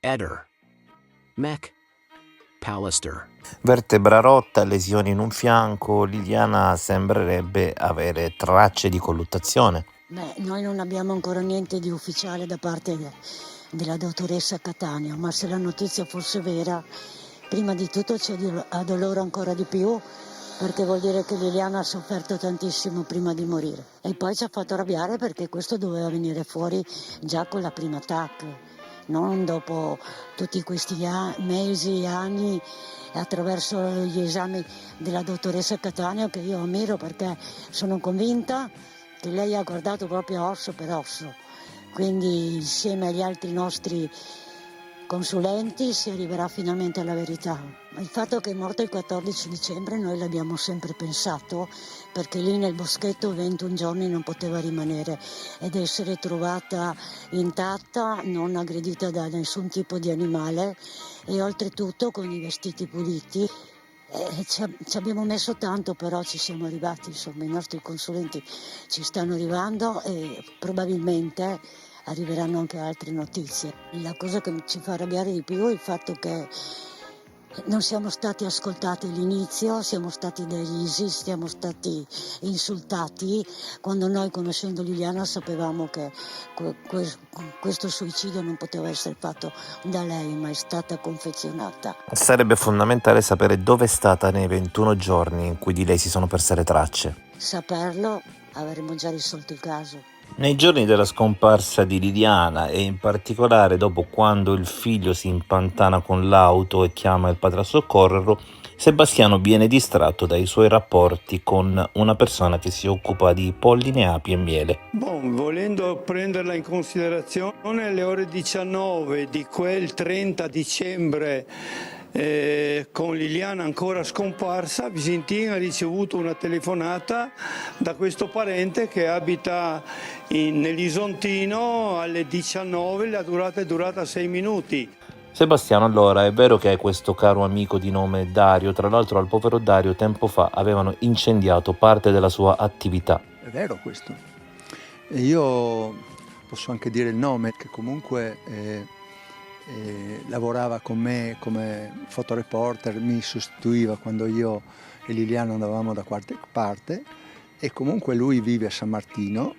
Eder. Mech. Pallister. Vertebra rotta, lesioni in un fianco. Liliana sembrerebbe avere tracce di colluttazione. Noi non abbiamo ancora niente di ufficiale da parte della dottoressa Cattaneo, ma se la notizia fosse vera, prima di tutto ci addolora ancora di più, perché vuol dire che Liliana ha sofferto tantissimo prima di morire. E poi ci ha fatto arrabbiare perché questo doveva venire fuori già con la prima TAC, non dopo tutti questi mesi, anni, attraverso gli esami della dottoressa Cattaneo, che io ammiro perché sono convinta che lei ha guardato proprio osso per osso. Quindi insieme agli altri nostri consulenti si arriverà finalmente alla verità. Il fatto che è morto il 14 dicembre noi l'abbiamo sempre pensato, perché lì nel boschetto 21 giorni non poteva rimanere ed essere trovata intatta, non aggredita da nessun tipo di animale e oltretutto con i vestiti puliti. Ci abbiamo messo tanto, però ci siamo arrivati, insomma i nostri consulenti ci stanno arrivando e probabilmente arriveranno anche altre notizie. La cosa che ci fa arrabbiare di più è il fatto che non siamo stati ascoltati all'inizio, siamo stati derisi, siamo stati insultati, quando noi, conoscendo Liliana, sapevamo che questo suicidio non poteva essere fatto da lei, ma è stata confezionata. Sarebbe fondamentale sapere dove è stata nei 21 giorni in cui di lei si sono perse le tracce. Saperlo, avremmo già risolto il caso. Nei giorni della scomparsa di Liliana e in particolare dopo quando il figlio si impantana con l'auto e chiama il padre a soccorrerlo, Sebastiano viene distratto dai suoi rapporti con una persona che si occupa di polline, api e miele. Volendo prenderla in considerazione, alle ore 19 di quel 30 dicembre con Liliana ancora scomparsa, Visintin ha ricevuto una telefonata da questo parente che abita nell'Isontino alle 19, la durata è durata 6 minuti. Sebastiano, allora, è vero che hai questo caro amico di nome Dario, tra l'altro al povero Dario tempo fa avevano incendiato parte della sua attività. È vero questo. E io posso anche dire il nome, che comunque lavorava con me come fotoreporter, mi sostituiva quando io e Liliana andavamo da qualche parte, e comunque lui vive a San Martino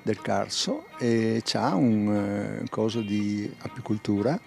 del Carso e ha un coso di apicoltura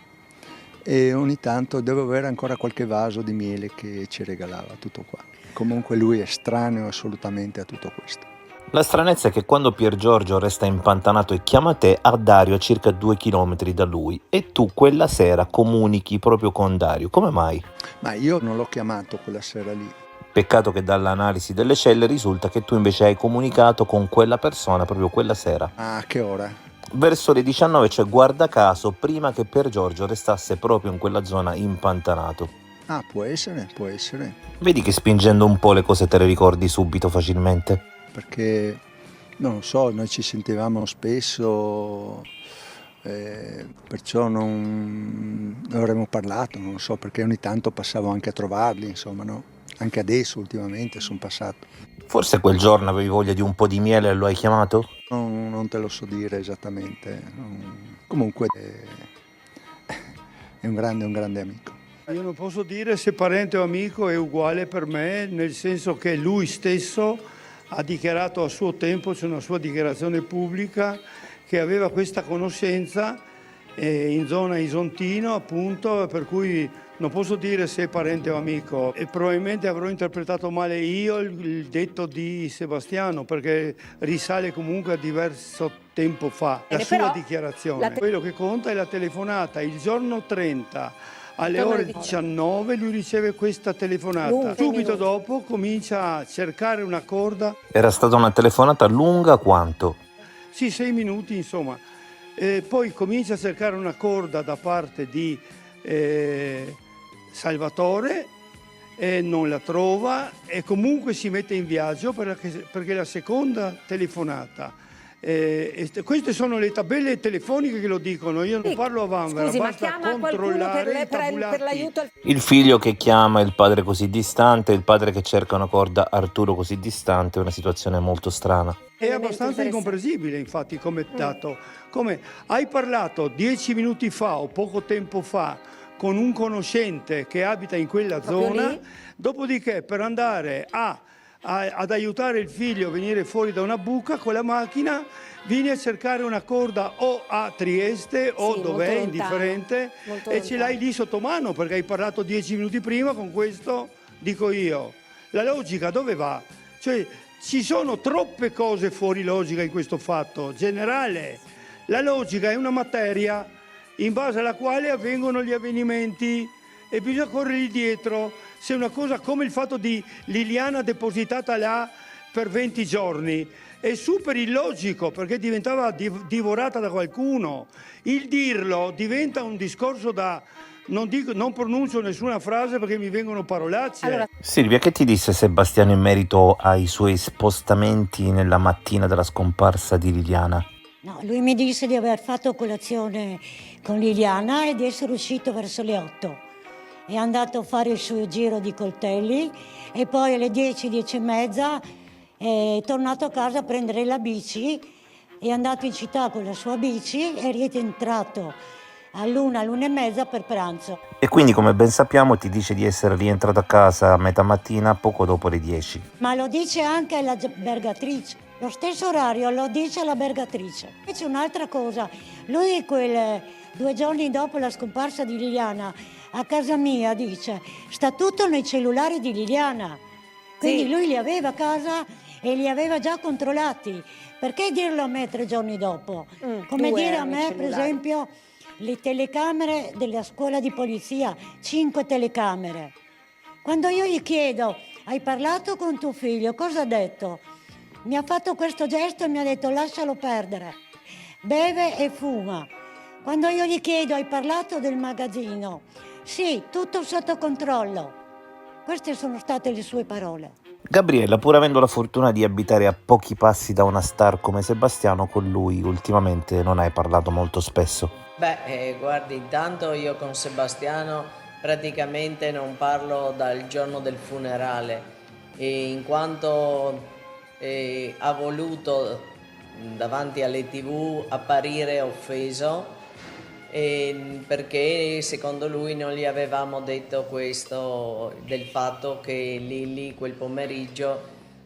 e ogni tanto devo avere ancora qualche vaso di miele che ci regalava, tutto qua. Comunque lui è estraneo assolutamente a tutto questo. La stranezza è che quando Pier Giorgio resta impantanato e chiama te, a Dario a circa 2 chilometri da lui, e tu quella sera comunichi proprio con Dario. Come mai? Ma io non l'ho chiamato quella sera lì. Peccato che dall'analisi delle celle risulta che tu invece hai comunicato con quella persona proprio quella sera. A che ora? Verso le 19, cioè guarda caso, prima che Pier Giorgio restasse proprio in quella zona impantanato. Ah, può essere, può essere. Vedi che spingendo un po' le cose te le ricordi subito facilmente? Perché, non lo so, noi ci sentivamo spesso, perciò non avremmo parlato, non lo so, perché ogni tanto passavo anche a trovarli, insomma, no? Anche adesso, ultimamente, sono passato. Forse quel giorno avevi voglia di un po' di miele e lo hai chiamato? Non te lo so dire esattamente. Comunque è un grande amico. Io non posso dire se parente o amico, è uguale per me, nel senso che lui stesso ha dichiarato a suo tempo, c'è una sua dichiarazione pubblica, che aveva questa conoscenza in zona Isontino, appunto, per cui non posso dire se è parente o amico, e probabilmente avrò interpretato male io il detto di Sebastiano, perché risale comunque a diverso tempo fa la sua dichiarazione. Quello che conta è la telefonata. Il giorno 30 alle ore 19 lui riceve questa telefonata. Subito dopo comincia a cercare una corda. Era stata una telefonata lunga quanto? Sì, 6 minuti insomma. Poi comincia a cercare una corda da parte di Salvatore e non la trova e comunque si mette in viaggio perché la seconda telefonata Queste sono le tabelle telefoniche che lo dicono, io non parlo a vanvera, Scusi, ma basta chiama qualcuno controllare i per tabulati. l'aiuto al... Il figlio che chiama il padre così distante, il padre che cerca una corda Arturo così distante, è una situazione molto strana. È abbastanza incomprensibile, infatti, come dato. Come hai parlato 10 minuti fa o poco tempo fa con un conoscente che abita in quella zona, dopodiché per andare ad aiutare il figlio a venire fuori da una buca con la macchina, vieni a cercare una corda o a Trieste o dov'è, indifferente, e ce l'hai lì sotto mano perché hai parlato 10 minuti prima con questo, dico io. La logica dove va? Cioè, ci sono troppe cose fuori logica in questo fatto generale. La logica è una materia in base alla quale avvengono gli avvenimenti e bisogna corrergli dietro. Se una cosa come il fatto di Liliana depositata là per 20 giorni è super illogico perché diventava divorata da qualcuno, il dirlo diventa un discorso da... Non pronuncio nessuna frase perché mi vengono parolacce. Allora, Silvia, che ti disse Sebastiano in merito ai suoi spostamenti nella mattina della scomparsa di Liliana? No, lui mi disse di aver fatto colazione con Liliana e di essere uscito verso le 8. È andato a fare il suo giro di coltelli e poi alle 10, 10 e mezza è tornato a casa a prendere la bici, è andato in città con la sua bici e è rientrato all'una, all'una e mezza per pranzo. E quindi, come ben sappiamo, ti dice di essere rientrato a casa a metà mattina, poco dopo le 10. Ma lo dice anche alla bergatrice, lo stesso orario lo dice alla bergatrice. E c'è un'altra cosa, lui 2 giorni dopo la scomparsa di Liliana a casa mia dice sta tutto nei cellulari di Liliana, quindi lui li aveva a casa e li aveva già controllati. Perché dirlo a me 3 giorni dopo? Come dire a me, per esempio, le telecamere della scuola di polizia, 5 telecamere. Quando io gli chiedo, hai parlato con tuo figlio, cosa ha detto? Mi ha fatto questo gesto e mi ha detto lascialo perdere, beve e fuma. Quando io gli chiedo, hai parlato del magazzino? Sì, tutto sotto controllo. Queste sono state le sue parole. Gabriella, pur avendo la fortuna di abitare a pochi passi da una star come Sebastiano, con lui ultimamente non hai parlato molto spesso. Guardi, intanto io con Sebastiano praticamente non parlo dal giorno del funerale, in quanto ha voluto davanti alle TV apparire offeso, perché secondo lui non gli avevamo detto questo, del fatto che Lilli quel pomeriggio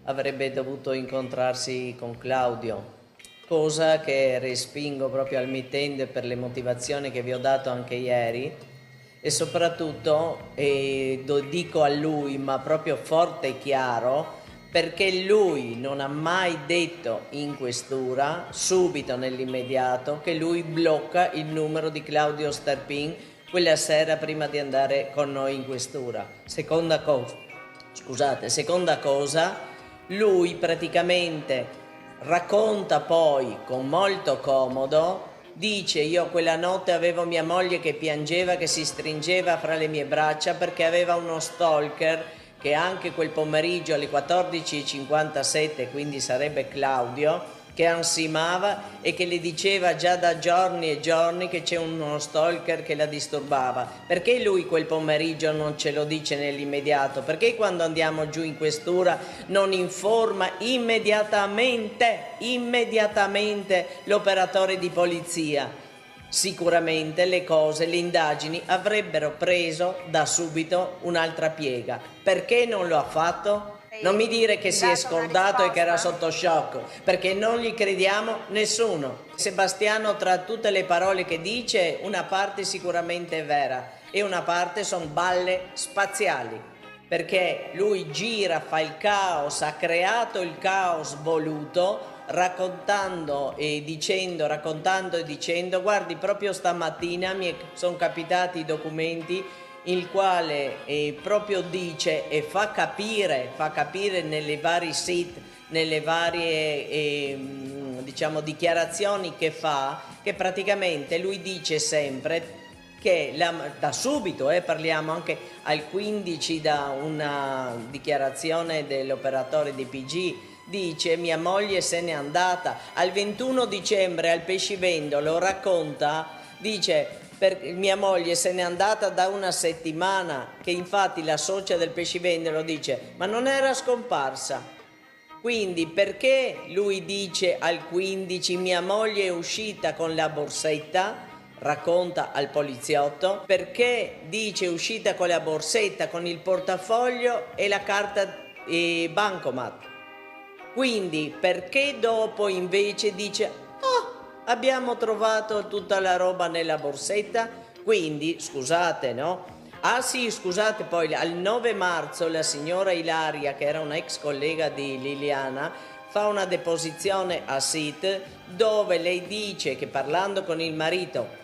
avrebbe dovuto incontrarsi con Claudio. Cosa che respingo proprio al mittente per le motivazioni che vi ho dato anche ieri, e soprattutto dico a lui, ma proprio forte e chiaro, perché lui non ha mai detto in questura, subito nell'immediato, che lui blocca il numero di Claudio Starpin quella sera prima di andare con noi in questura. Seconda cosa, lui praticamente racconta poi con molto comodo, dice io quella notte avevo mia moglie che piangeva, che si stringeva fra le mie braccia perché aveva uno stalker che anche quel pomeriggio alle 14:57, quindi sarebbe Claudio, che ansimava e che le diceva già da giorni e giorni che c'è uno stalker che la disturbava. Perché lui quel pomeriggio non ce lo dice nell'immediato? Perché quando andiamo giù in questura non informa immediatamente l'operatore di polizia? Sicuramente le indagini avrebbero preso da subito un'altra piega. Perché non lo ha fatto? Non mi dire che si è scordato e che era sotto shock, perché non gli crediamo nessuno. Sebastiano, tra tutte le parole che dice, una parte sicuramente è vera e una parte sono balle spaziali, perché lui gira, fa il caos, ha creato il caos voluto, raccontando e dicendo, guardi, proprio stamattina mi sono capitati i documenti, il quale proprio dice e fa capire nelle varie siti, nelle varie dichiarazioni che fa, che praticamente lui dice sempre che da subito, parliamo anche al 15 da una dichiarazione dell'operatore di PG, dice mia moglie se n'è andata. Al 21 dicembre al pescivendolo racconta, dice mia moglie se n'è andata da una settimana, che infatti la socia del pescivendolo dice ma non era scomparsa. Quindi perché lui dice al 15 mia moglie è uscita con la borsetta, racconta al poliziotto, perché dice uscita con la borsetta, con il portafoglio e la carta bancomat. Quindi perché dopo invece dice abbiamo trovato tutta la roba nella borsetta? Quindi scusate, no? Ah sì, scusate, poi al 9 marzo la signora Ilaria, che era una ex collega di Liliana, fa una deposizione a SIT dove lei dice che parlando con il marito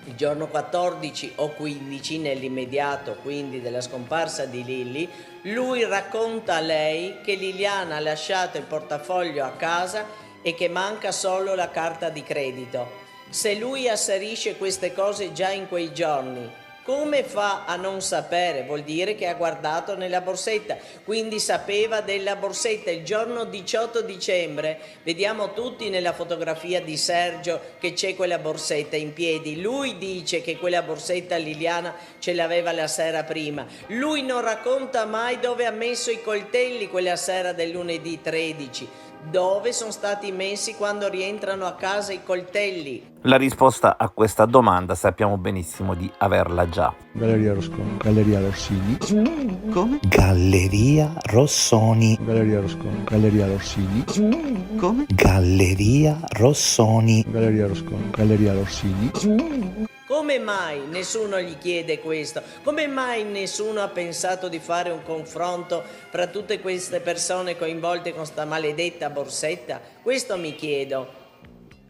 il giorno 14 o 15, nell'immediato quindi della scomparsa di Lilli, lui racconta a lei che Liliana ha lasciato il portafoglio a casa e che manca solo la carta di credito. Se lui asserisce queste cose già in quei giorni, come fa a non sapere? Vuol dire che ha guardato nella borsetta, quindi sapeva della borsetta. Il giorno 18 dicembre, vediamo tutti nella fotografia di Sergio che c'è quella borsetta in piedi. Lui dice che quella borsetta Liliana ce l'aveva la sera prima. Lui non racconta mai dove ha messo i coltelli quella sera del lunedì 13. Dove sono stati messi quando rientrano a casa i coltelli? La risposta a questa domanda sappiamo benissimo di averla già. Galleria Rosconi, Galleria Rossini, Come? Galleria Rossoni. Galleria Rosconi, Galleria Rossini, Come? Galleria Rossoni. Galleria Rosconi, Galleria Rossini. Come mai nessuno gli chiede questo? Come mai nessuno ha pensato di fare un confronto fra tutte queste persone coinvolte con sta maledetta borsetta? Questo mi chiedo.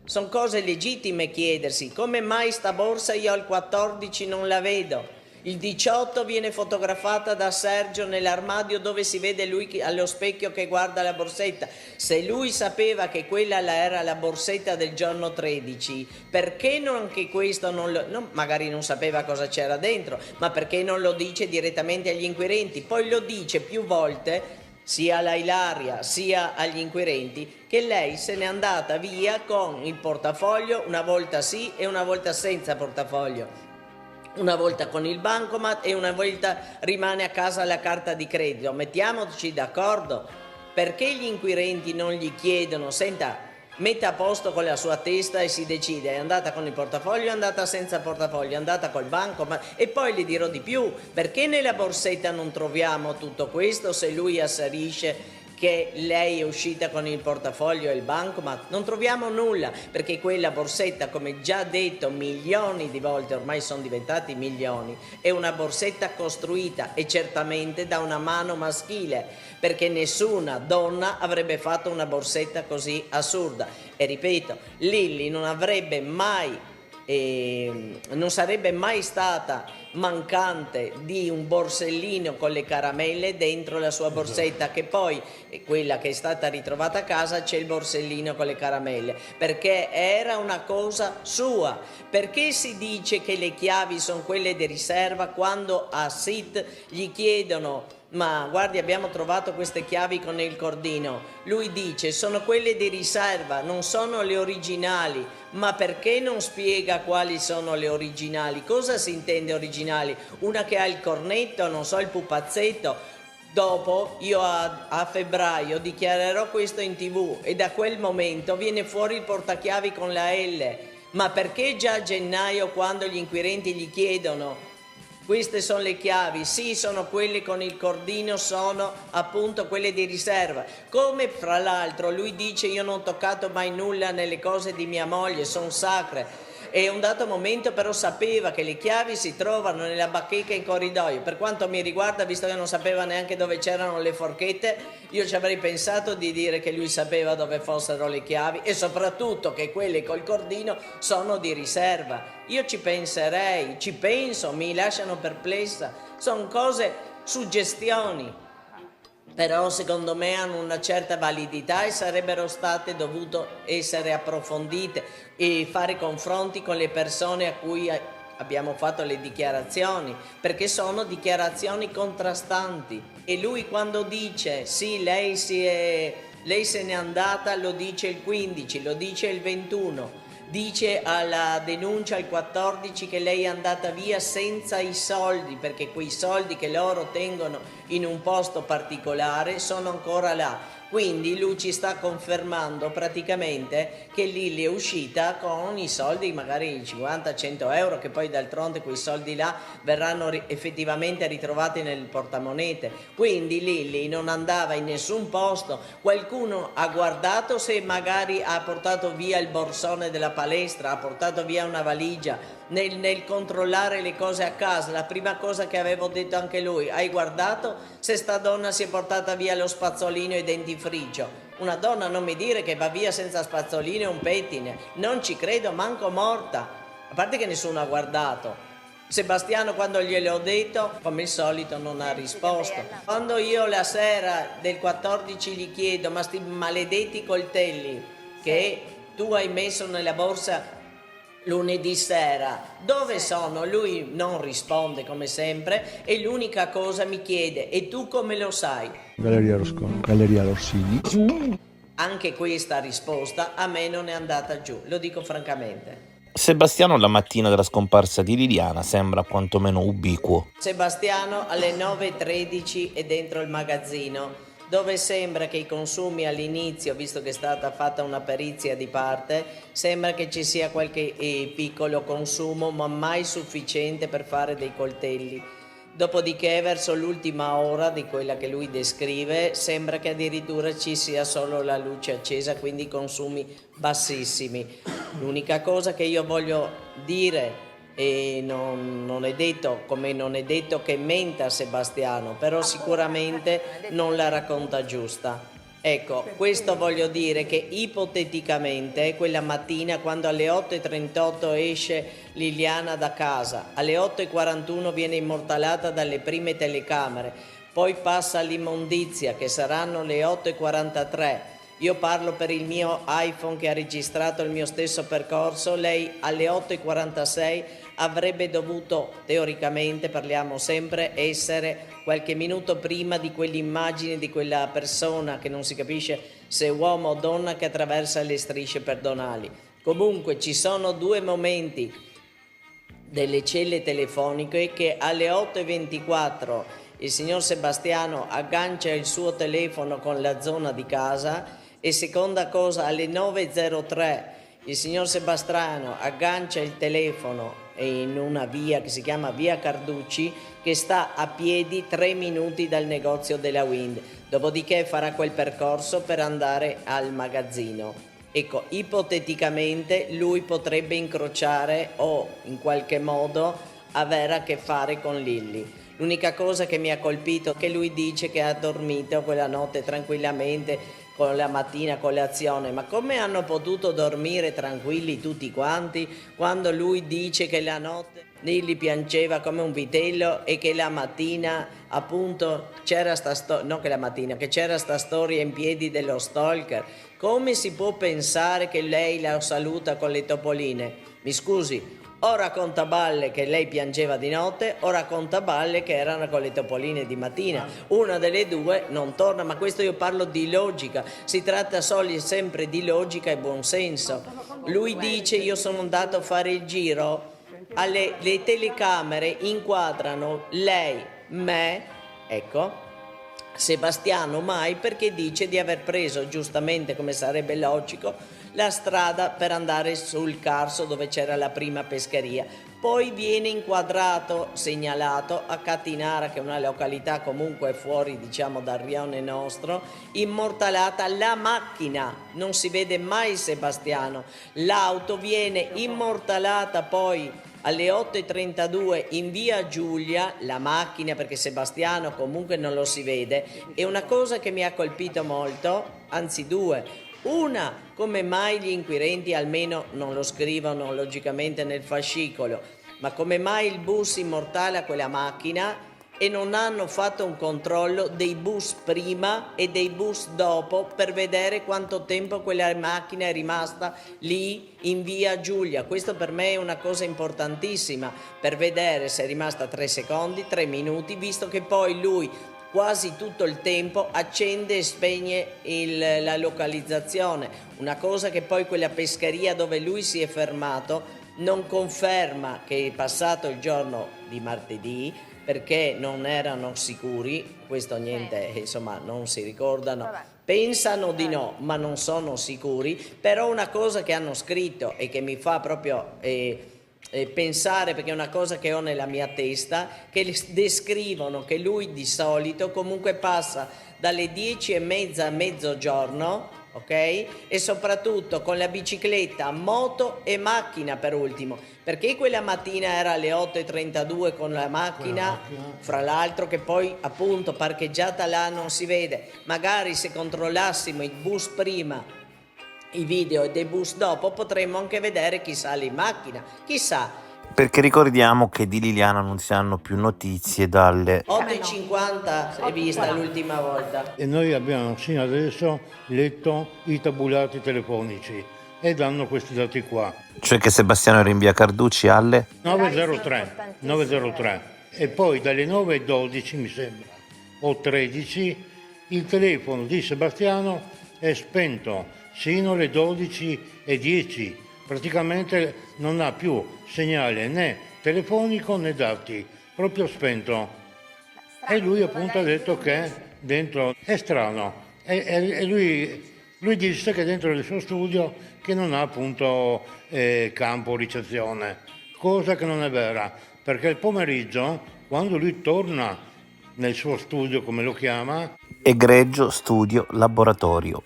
Sono cose legittime chiedersi. Come mai sta borsa io al 14 non la vedo? Il 18 viene fotografata da Sergio nell'armadio dove si vede lui allo specchio che guarda la borsetta. Se lui sapeva che quella era la borsetta del giorno 13, perché non anche questo magari non sapeva cosa c'era dentro, ma perché non lo dice direttamente agli inquirenti? Poi lo dice più volte, sia alla Ilaria sia agli inquirenti, che lei se n'è andata via con il portafoglio, una volta sì e una volta senza portafoglio. Una volta con il bancomat e una volta rimane a casa la carta di credito. Mettiamoci d'accordo. Perché gli inquirenti non gli chiedono, senta, metta a posto con la sua testa e si decide, è andata con il portafoglio, è andata senza portafoglio, è andata col bancomat? E poi le dirò di più, perché nella borsetta non troviamo tutto questo se lui asserisce che lei è uscita con il portafoglio e il bancomat? Non troviamo nulla, perché quella borsetta, come già detto milioni di volte, ormai sono diventati milioni, è una borsetta costruita e certamente da una mano maschile, perché nessuna donna avrebbe fatto una borsetta così assurda. E ripeto, Lilli non avrebbe mai non sarebbe mai stata mancante di un borsellino con le caramelle dentro la sua borsetta, che poi quella che è stata ritrovata a casa c'è il borsellino con le caramelle, perché era una cosa sua. Perché si dice che le chiavi sono quelle di riserva quando a SIT gli chiedono ma guardi abbiamo trovato queste chiavi con il cordino? Lui dice sono quelle di riserva, non sono le originali. Ma perché non spiega quali sono le originali? Cosa si intende originali? Una che ha il cornetto, non so, il pupazzetto. Dopo io a febbraio dichiarerò questo in TV e da quel momento viene fuori il portachiavi con la L. Ma perché già a gennaio, quando gli inquirenti gli chiedono queste sono le chiavi, sì, sono quelle con il cordino, sono appunto quelle di riserva. Come fra l'altro lui dice io non ho toccato mai nulla nelle cose di mia moglie, sono sacre. E un dato momento però sapeva che le chiavi si trovano nella bacheca in corridoio. Per quanto mi riguarda, visto che non sapeva neanche dove c'erano le forchette, io ci avrei pensato di dire che lui sapeva dove fossero le chiavi e soprattutto che quelle col cordino sono di riserva. Io ci penserei, ci penso, mi lasciano perplessa. Sono cose, suggestioni. Però secondo me hanno una certa validità e sarebbero state dovute essere approfondite e fare confronti con le persone a cui abbiamo fatto le dichiarazioni, perché sono dichiarazioni contrastanti. E lui quando dice sì, lei si è Lei se n'è andata, lo dice il 15, lo dice il 21, dice alla denuncia il 14 che lei è andata via senza i soldi, perché quei soldi che loro tengono in un posto particolare sono ancora là. Quindi lui ci sta confermando praticamente che Lilli è uscita con i soldi, magari 50-100 euro, che poi d'altronde quei soldi là verranno effettivamente ritrovati nel portamonete. Quindi Lilli non andava in nessun posto. Qualcuno ha guardato se magari ha portato via il borsone della palestra, ha portato via una valigia. Nel controllare le cose a casa, la prima cosa che avevo detto anche lui: hai guardato se sta donna si è portata via lo spazzolino e i dentifricio? Una donna, non mi dire che va via senza spazzolino e un pettine, non ci credo, manco morta. A parte che nessuno ha guardato. Sebastiano, quando gliel'ho detto, come il solito non ha risposto. Quando io la sera del 14 gli chiedo: ma sti maledetti coltelli che tu hai messo nella borsa lunedì sera, dove sono? Lui non risponde come sempre e l'unica cosa mi chiede: e tu come lo sai? Galleria Rossini. Anche questa risposta a me non è andata giù, lo dico francamente. Sebastiano la mattina della scomparsa di Liliana sembra quantomeno ubiquo. Sebastiano alle 9:13 è dentro il magazzino, dove sembra che i consumi all'inizio, visto che è stata fatta una perizia di parte, sembra che ci sia qualche piccolo consumo, ma mai sufficiente per fare dei coltelli. Dopodiché, verso l'ultima ora di quella che lui descrive, sembra che addirittura ci sia solo la luce accesa, quindi consumi bassissimi. L'unica cosa che io voglio dire, e non è detto, come non è detto che menta Sebastiano, però sicuramente non la racconta giusta. Ecco, questo voglio dire, che ipoteticamente quella mattina, quando alle 8:38 esce Liliana da casa, alle 8:41 viene immortalata dalle prime telecamere, poi passa all'immondizia che saranno le 8:43. Io parlo per il mio iPhone che ha registrato il mio stesso percorso. Lei alle 8:46 avrebbe dovuto, teoricamente parliamo sempre, essere qualche minuto prima di quell'immagine di quella persona che non si capisce se è uomo o donna che attraversa le strisce pedonali. Comunque ci sono due momenti delle celle telefoniche che alle 8:24 il signor Sebastiano aggancia il suo telefono con la zona di casa, e seconda cosa, alle 9:03 il signor Sebastiano aggancia il telefono in una via che si chiama via Carducci, che sta a piedi 3 minuti dal negozio della Wind. Dopodiché farà quel percorso per andare al magazzino. Ecco, ipoteticamente lui potrebbe incrociare o in qualche modo avere a che fare con Lilli. L'unica cosa che mi ha colpito è che lui dice che ha dormito quella notte tranquillamente con la mattina colazione. Ma come hanno potuto dormire tranquilli tutti quanti quando lui dice che la notte Lilli piangeva come un vitello e che la mattina appunto c'era sta storia in piedi dello stalker? Come si può pensare che lei la saluta con le topoline? Mi scusi, o racconta balle che lei piangeva di notte, o racconta balle che erano con le topoline di mattina. Una delle due non torna, ma questo io parlo di logica. Si tratta sempre di logica e buonsenso. Lui dice: io sono andato a fare il giro, le telecamere inquadrano lei, me, ecco, Sebastiano mai, perché dice di aver preso, giustamente come sarebbe logico, la strada per andare sul Carso dove c'era la prima pescheria. Poi viene inquadrato, segnalato a Catinara, che è una località comunque fuori, diciamo, dal rione nostro, immortalata la macchina, non si vede mai Sebastiano. L'auto viene immortalata poi alle 8:32 in via Giulia, la macchina, perché Sebastiano comunque non lo si vede. E una cosa che mi ha colpito molto, anzi due: una, come mai gli inquirenti almeno non lo scrivono logicamente nel fascicolo, ma come mai il bus immortala quella macchina e non hanno fatto un controllo dei bus prima e dei bus dopo per vedere quanto tempo quella macchina è rimasta lì in via Giulia? Questo per me è una cosa importantissima, per vedere se è rimasta 3 secondi, 3 minuti, visto che poi lui, quasi tutto il tempo accende e spegne la localizzazione, una cosa che poi quella pescheria dove lui si è fermato non conferma che è passato il giorno di martedì, perché non erano sicuri, questo niente, insomma, non si ricordano, pensano di no, ma non sono sicuri. Però una cosa che hanno scritto e che mi fa proprio pensare, perché è una cosa che ho nella mia testa, che descrivono che lui di solito comunque passa dalle 10:30 a mezzogiorno, ok? E soprattutto con la bicicletta, moto e macchina per ultimo, perché quella mattina era alle 8:32 con la macchina, fra l'altro, che poi appunto parcheggiata là non si vede. Magari se controllassimo i bus prima, i video e dei bus dopo, potremmo anche vedere chi sale in macchina, chissà. Perché ricordiamo che di Liliana non si hanno più notizie dalle 8:50 è vista l'ultima volta. E noi abbiamo sino adesso letto i tabulati telefonici e danno questi dati qua. cioè che Sebastiano era in via Carducci alle 903. E poi dalle 9:12 mi sembra, o 13, il telefono di Sebastiano è spento sino alle 12:10. Praticamente non ha più segnale né telefonico né dati, proprio spento. E lui appunto ha detto che dentro è strano. E lui disse che dentro il suo studio che non ha appunto campo ricezione, cosa che non è vera, perché il pomeriggio, quando lui torna nel suo studio, come lo chiama, egregio studio laboratorio.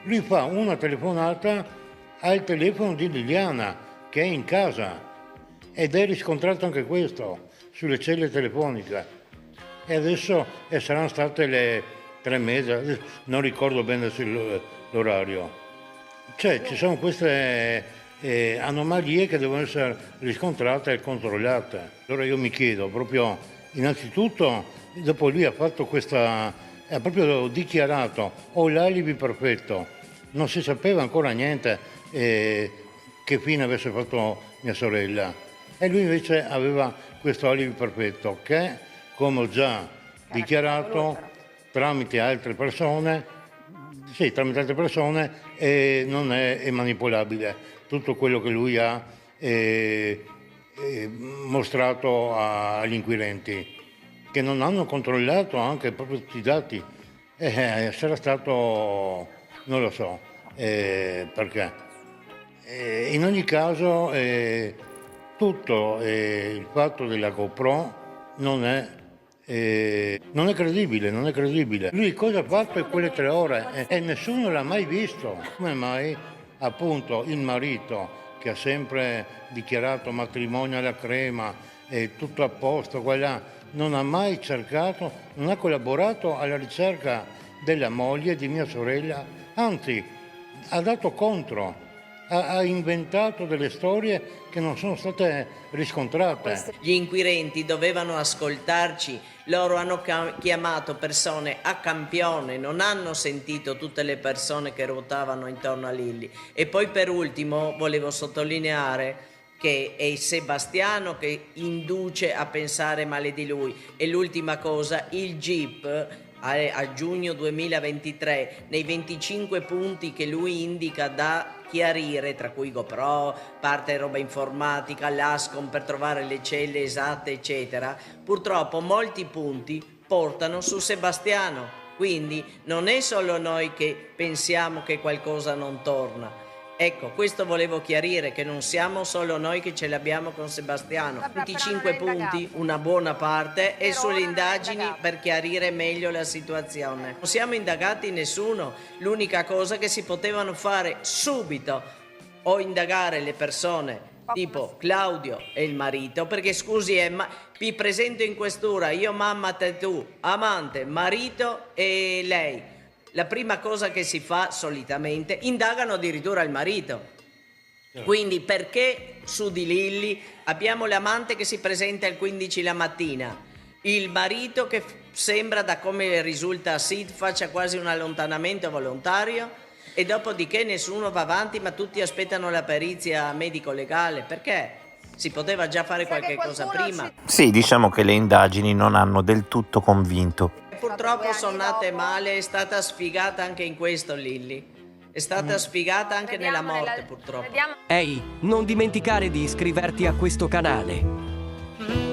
lui fa una telefonata al telefono di Liliana, che è in casa, ed è riscontrato anche questo sulle celle telefoniche. E adesso saranno state le 3:30, non ricordo bene l'orario. Cioè ci sono queste anomalie che devono essere riscontrate e controllate. Allora io mi chiedo proprio, innanzitutto, dopo lui ha fatto ha proprio dichiarato: ho l'alibi perfetto, non si sapeva ancora niente che fine avesse fatto mia sorella, e lui invece aveva questo alibi perfetto che, come ho già dichiarato, tramite altre persone non è manipolabile. Tutto quello che lui ha mostrato agli inquirenti, che non hanno controllato anche proprio tutti i dati, sarà stato, non lo so perché. In ogni caso tutto il fatto della GoPro non è credibile. Lui cosa ha fatto in quelle 3 ore e nessuno l'ha mai visto. Come mai appunto il marito, che ha sempre dichiarato matrimonio alla crema e tutto a posto, non ha mai cercato, non ha collaborato alla ricerca della moglie di mia sorella, anzi ha dato contro. Ha inventato delle storie che non sono state riscontrate. Gli inquirenti dovevano ascoltarci, loro hanno chiamato persone a campione, non hanno sentito tutte le persone che ruotavano intorno a Lilli. E poi per ultimo volevo sottolineare che è Sebastiano che induce a pensare male di lui. E l'ultima cosa, il GIP a giugno 2023, nei 25 punti che lui indica da chiarire, tra cui GoPro, parte roba informatica, l'ASCOM per trovare le celle esatte, eccetera, purtroppo molti punti portano su Sebastiano. Quindi non è solo noi che pensiamo che qualcosa non torna. Ecco, questo volevo chiarire, che non siamo solo noi che ce l'abbiamo con Sebastiano. 25 punti, una buona parte, e sulle indagini per chiarire meglio la situazione. Non siamo indagati nessuno, l'unica cosa che si potevano fare subito o indagare le persone tipo Claudio e il marito, perché scusi, vi presento in questura, io, mamma, te, tu, amante, marito e lei. La prima cosa che si fa solitamente, indagano addirittura il marito. Quindi perché su di Lilli abbiamo l'amante che si presenta al 15 la mattina, il marito che sembra, da come risulta a SID, faccia quasi un allontanamento volontario, e dopodiché nessuno va avanti, ma tutti aspettano la perizia medico-legale? Perché? Si poteva già fare qualche cosa prima. Sì, diciamo che le indagini non hanno del tutto convinto. Purtroppo sono nate male, è stata sfigata anche in questo Lilly. È stata sfigata anche nella morte, purtroppo. Ehi, non dimenticare di iscriverti a questo canale.